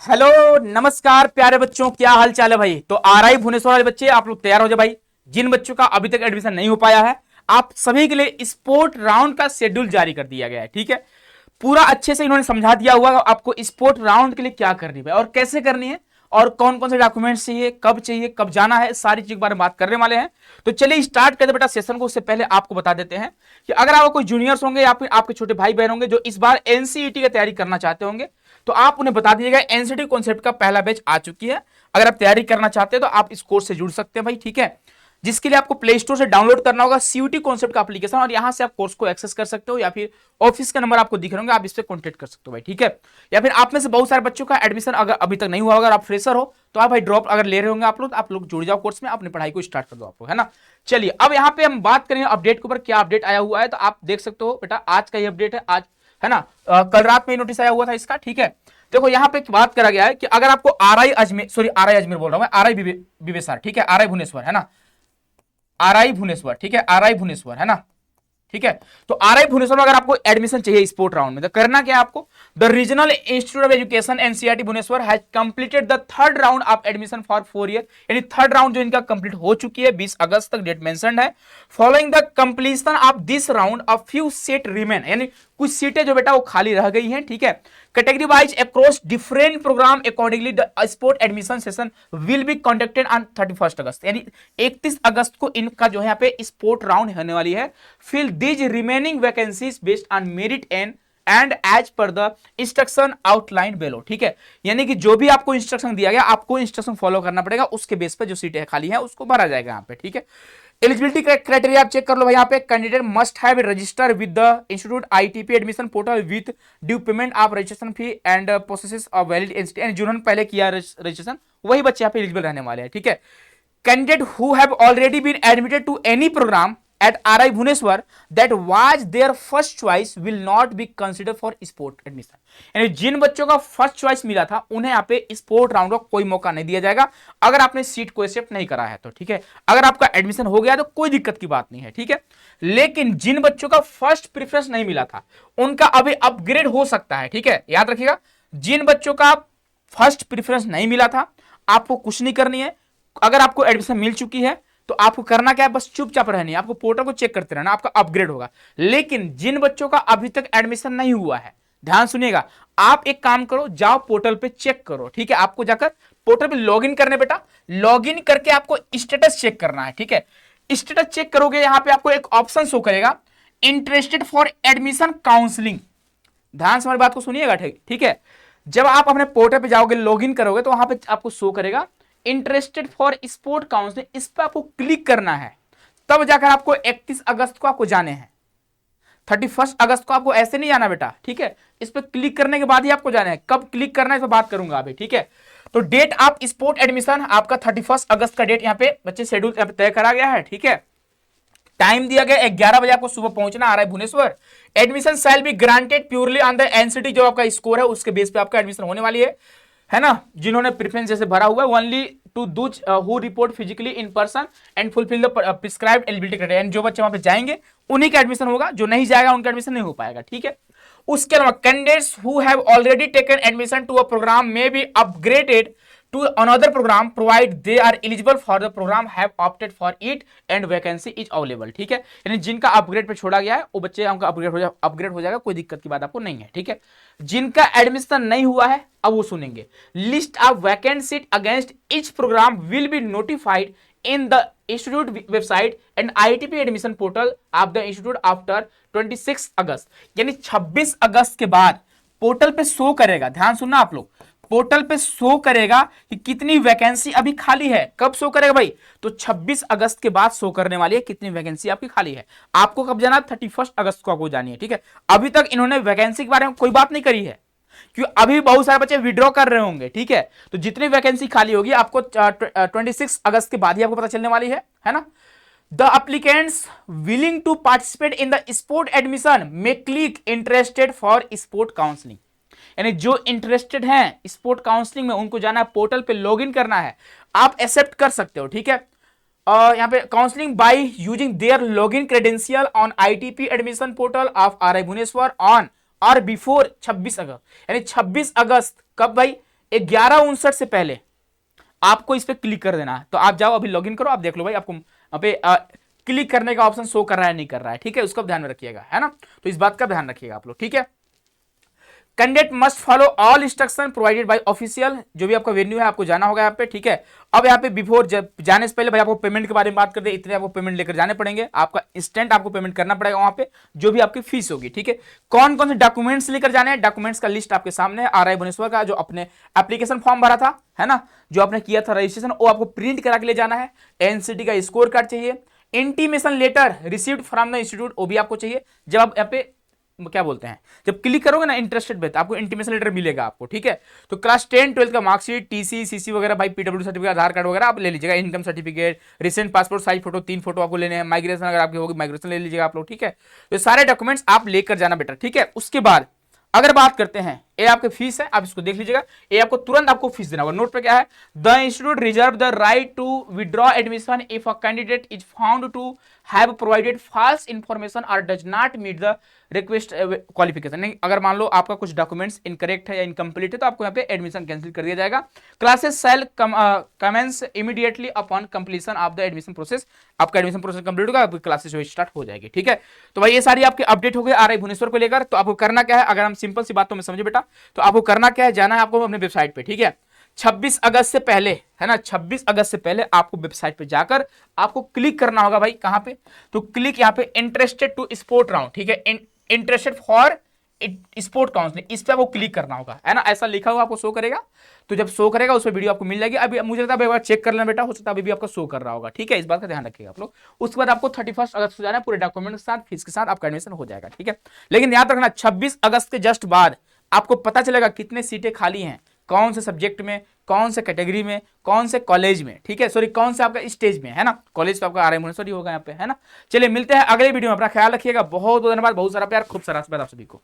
Hello नमस्कार प्यारे बच्चों, क्या हाल चाल है भाई। तो आरआई भुवनेश्वर वाले बच्चे आप लोग तैयार हो जाए भाई। जिन बच्चों का अभी तक एडमिशन नहीं हो पाया है, आप सभी के लिए स्पोर्ट राउंड का शेड्यूल जारी कर दिया गया है। ठीक है, पूरा अच्छे से इन्होंने समझा दिया हुआ आपको स्पोर्ट राउंड के लिए क्या करनी है और कैसे करनी है और कौन कौन से डॉक्यूमेंट्स चाहिए, कब जाना है, सारी चीज के बारे में बात करने वाले हैं। तो चलिए स्टार्ट करते बेटा सेशन को। उससे पहले आपको बता देते हैं कि अगर आपको कोई जूनियर्स होंगे या फिर आपके छोटे भाई बहन होंगे जो इस बार एनसीईटी की तैयारी करना चाहते होंगे, तो आप उन्हें बता दीजिएगा एनसीईटी कॉन्सेप्ट का पहला बैच आ चुकी है। अगर आप तैयारी करना चाहते हैं तो आप इस कोर्स से जुड़ सकते हैं भाई। ठीक है, जिसके लिए आपको प्ले स्टोर से डाउनलोड करना होगा सीयूटी कॉन्सेप्ट का एप्लीकेशन, और यहां से आप कोर्स को एक्सेस कर सकते हो, या फिर ऑफिस का नंबर आपको दिख रहे होंगे, आप इस पर कॉन्टेक्ट कर सकते हो भाई। ठीक है, या फिर आप में से बहुत सारे बच्चों का एडमिशन अगर अभी तक नहीं हुआ, अगर आप फ्रेशर हो तो आप भाई ड्रॉप अगर ले रहे होंगे आप लोग जुड़ जाओ कोर्स में, अपनी पढ़ाई को स्टार्ट कर दो आप लोग, है ना। चलिए अब यहाँ पे हम बात करेंगे अपडेट के ऊपर, क्या अपडेट आया हुआ है। तो आप देख सकते हो बेटा, आज का ये अपडेट है, आज है ना। कल रात में नोटिस आया हुआ था इसका। ठीक है, देखो यहाँ पे बात करा गया है कि अगर आपको आरआई अजमेर बोल रहा हूं, आरआई विवेसर, ठीक है, आरआई भुवनेश्वर है ना, आरआई भुवनेश्वर, ठीक है, आरआई भुवनेश्वर है ना। ठीक है, तो आरआई भुवनेश्वर में अगर आपको एडमिशन चाहिए स्पोर्ट राउंड में, तो करना क्या है आपको। The regional institute of education NCERT Bhubaneswar has completed the third round of admission for 4 year, यानी थर्ड राउंड जो इनका कंप्लीट हो चुकी है, 20 अगस्त तक डेट मेंशन्ड है। Following the completion of this round a few seat remain, यानी कुछ सीटें जो बेटा वो खाली रह गई हैं। ठीक है, category wise across different programme accordingly the sport admission session will be conducted on 31 August, यानी 31 अगस्त को इनका जो है यहाँ पे स्पोर्ट राउंड होने वाली है। Fill these remaining vacancies based on merit and as per the instruction outline below. ठीक है, यानी कि जो भी आपको इंस्ट्रक्शन दिया गया, आपको इंस्ट्रक्शन फॉलो करना पड़ेगा, उसके बेस पर जो सीटें खाली है उसको भरा जाएगा यहाँ पे। ठीक है, एलिजिबिलिटी क्राइटेरिया आप चेक कर लो भाई। यहाँ पे candidate must have register with the institute ITP admission portal with due payment of registration fee and process of valid NCT, जिन्होंने पहले किया रजिस्ट्रेशन वही बच्चे यहाँ पे एलिजिबल रहने वाले हैं। ठीक है, candidate who have already been admitted to any programme at RI Bhubaneswar that was their first choice will not be considered for sport admission, यानी जिन बच्चों का फर्स्ट चॉइस मिला था उन्हें यहाँ पे स्पोर्ट राउंड का कोई मौका नहीं दिया जाएगा अगर आपने सीट को एक्सेप्ट नहीं करा है तो। ठीक है, अगर आपका एडमिशन हो गया तो कोई दिक्कत की बात नहीं है। ठीक है, लेकिन जिन बच्चों का फर्स्ट प्रेफरेंस नहीं मिला था उनका अभी अपग्रेड हो सकता है। ठीक है, याद रखिएगा, जिन बच्चों का फर्स्ट प्रेफरेंस नहीं मिला था आपको कुछ नहीं करनी है। अगर आपको एडमिशन मिल चुकी है तो आपको करना क्या है, बस चुपचाप रहनी है, आपको पोर्टल को चेक करते रहना, आपका अपग्रेड होगा। लेकिन जिन बच्चों का अभी तक एडमिशन नहीं हुआ है, ध्यान सुनिएगा, आप एक काम करो, जाओ पोर्टल पे चेक करो। ठीक है, आपको जाकर पोर्टल पे लॉगिन करने बेटा, लॉगिन करके आपको स्टेटस चेक करना है। ठीक है, स्टेटस चेक करोगे, यहां पे आपको एक ऑप्शन शो करेगा, इंटरेस्टेड फॉर एडमिशन काउंसलिंग। ध्यान से हमारी बात को सुनिएगा। ठीक है, जब आप अपने पोर्टल पे जाओगे, लॉगिन करोगे, तो वहां पे आपको शो करेगा इंटरेस्टेड फॉर स्पोर्ट काउंसलिंग, इस पर आपको क्लिक करना है। तब जाकर आपको 31 अगस्त को आपको जाने हैं, 31 अगस्त को आपको ऐसे नहीं जाना बेटा। ठीक है, इस पर क्लिक करने के बाद ही आपको जाना है। कब क्लिक करना है इस पर बात करूंगा अभी। ठीक है, तो डेट ऑफ स्पोर्ट एडमिशन आपका 31 अगस्त का डेट यहाँ पे बच्चे शेड्यूल तय करा गया है। ठीक है, टाइम दिया गया 11 बजे आपको सुबह पहुंचना RI Bhubaneswar. Admission shall be granted purely on the NCT, जो आपका स्कोर है उसके बेस पे आपका एडमिशन होने वाली है ना। जिन्होंने प्रेफरेंस जैसे भरा हुआ है, only to those who report physically in person and fulfil the prescribed eligibility criteria, जो बच्चे वहां पे जाएंगे उन्हीं का एडमिशन होगा, जो नहीं जाएगा उनका एडमिशन नहीं हो पाएगा। ठीक है, उसके अलावा candidates who have already taken admission to a programme may be upgraded to another program provide they are eligible for the program have opted for it and vacancy is available। ठीक है, यानी जिनका अपग्रेड पे छोड़ा गया है वो बच्चे उनका अपग्रेड हो जाएगा, कोई दिक्कत की बात आपको नहीं है। ठीक है, जिनका एडमिशन नहीं हुआ है अब वो सुनेंगे, list of vacant seat against each programme will be notified in the institute website and ITP admission portal of the institute after 26 August, यानी 26 अगस्त के बाद पोर्टल पे शो करेगा। ध्यान सुनना आप लोग, पोर्टल पे शो करेगा कि कितनी वैकेंसी अभी खाली है। कब शो करेगा भाई, तो 26 अगस्त के बाद शो करने वाली है कितनी वैकेंसी आपकी खाली है। आपको कब जाना, 31 अगस्त को आपको जानी है। ठीक है, अभी तक इन्होंने वैकेंसी के बारे में कोई बात नहीं करी है, क्योंकि अभी बहुत सारे बच्चे विड्रॉ कर रहे होंगे। ठीक है, तो जितनी वैकेंसी खाली होगी आपको 26 अगस्त के बाद ही आपको पता चलने वाली है ना। The applicants willing to participate in the sport admission में click interested for sport counselling, यानी जो इंटरेस्टेड हैं स्पोर्ट काउंसलिंग में उनको जाना है, पोर्टल पे लॉगिन करना है, आप एक्सेप्ट कर सकते हो। ठीक है, यहाँ पे counselling by using their login credential on ITP admission portal of RI Bhubaneswar on or before 26 August, यानी 26 अगस्त कब भाई, 11:59 से पहले आपको इस पे क्लिक कर देना है। तो आप जाओ अभी लॉगिन करो, आप देख लो भाई आपको यहाँ पे क्लिक करने का ऑप्शन शो कर रहा है नहीं कर रहा है, ठीक है, उसका ध्यान में रखिएगा, है ना। तो इस बात का ध्यान रखिएगा आप लोग, ठीक है। Candidate must follow all instruction provided by official, जो भी आपका वेन्यू है आपको जाना होगा यहाँ पे, ठीक है। अब यहाँ पे बिफोर जाने से पहले भाई आपको पेमेंट के बारे में बात कर दे, इतने आपको पेमेंट लेकर जाने पड़ेंगे, आपका इंस्टेंट आपको पेमेंट करना पड़ेगा वहां पे, जो भी आपकी फीस होगी, ठीक है। कौन कौन से डॉक्यूमेंट्स लेकर जाने हैं, डॉक्यूमेंट्स का लिस्ट आपके सामने है। आरआई भुवनेश्वर का जो अपने एप्लीकेशन फॉर्म भरा था, है ना, जो आपने किया था रजिस्ट्रेशन, वो आपको प्रिंट करा के ले जाना है। एनसीटी का स्कोर कार्ड चाहिए। Intimation letter received from the institute, वो भी आपको चाहिए। जब आप यहाँ पे क्या बोलते हैं, जब क्लिक करोगे ना इंटरेस्टेड पे, तो आपको इंटीमेशन लेटर मिलेगा आपको, ठीक है। तो क्लास 10 12 का मार्कशीट, टीसी सीसी वगैरह भाई, पीडब्ल्यू सर्टिफिकेट, आधार कार्ड वगैरह आप ले लीजिएगा। Income certificate, recent passport size photo, 3 photo आपको लेने हैं। माइग्रेशन अगर आपकी होगी माइग्रेशन ले लीजिएगा आप लोग, ठीक है। तो सारे डॉक्यूमेंट्स आप लेकर जाना बेटा, ठीक है। उसके बाद अगर बात करते हैं, ये आपकी फीस है, आप इसको देख लीजिएगा। ये आपको तुरंत आपको फीस देना होगा। नोट पे क्या है, the institute reserve the right to withdraw admission if a candidate is found to have provided false information और does not meet the request qualification. नहीं, अगर मान लो आपका कुछ डॉक्यूमेंट्स इनकरेक्ट है या इनकम्प्लीट है, तो आपको यहाँ पे एडमिशन कैंसिल कर दिया जाएगा। Classes shall commence immediately upon completion of the admission process. आपका एडमिशन प्रोसेस कंप्लीट होगा, आपकी क्लासेस जो स्टार्ट हो जाएगी, ठीक है। तो भाई ये सारी आपकी अपडेट हो गई आरआई भुवनेश्वर को लेकर। तो आपको करना क्या है, अगर हम सिंपल सी बातों में समझे बेटा, तो आपको करना क्या है, जाना है आपको अपने वेबसाइट पे, ठीक है। 26 अगस्त से पहले, है ना, 26 अगस्त से पहले आपको वेबसाइट पे जाकर आपको क्लिक करना होगा भाई, कहां पे, तो क्लिक यहाँ पे इंटरेस्टेड टू स्पोर्ट राउंड, ठीक है, इंटरेस्टेड फॉर स्पोर्ट काउंसलिंग, इस पे आपको क्लिक करना होगा, है ना, ऐसा लिखा हुआ आपको शो करेगा। तो जब शो करेगा उस पर वीडियो आपको मिल जाएगी। अभी मुझे लगता है एक बार चेक कर लेना बेटा, हो सकता है अभी भी आपका शो कर रहा होगा, ठीक है, इस बात का ध्यान रखिएगा आप लोग। उसके बाद आपको 31 अगस्त को जाना है, पूरे डॉक्यूमेंट के साथ, फीस के साथ आपका एडमिशन हो जाएगा, ठीक है। लेकिन याद रखना 26 अगस्त के जस्ट बाद आपको पता चलेगा कितने सीटें खाली हैं, कौन से सब्जेक्ट में, कौन से कैटेगरी में, कौन से कॉलेज में, ठीक है, सॉरी कौन से आपका स्टेज में, है ना। कॉलेज तो आपका आरआई भुवनेश्वर ही होगा यहाँ पे, है ना। चलिए मिलते हैं अगले वीडियो में, अपना ख्याल रखिएगा। बहुत बहुत धन्यवाद, बहुत सारा प्यार, खूब सारा आशीर्वाद आप सभी को।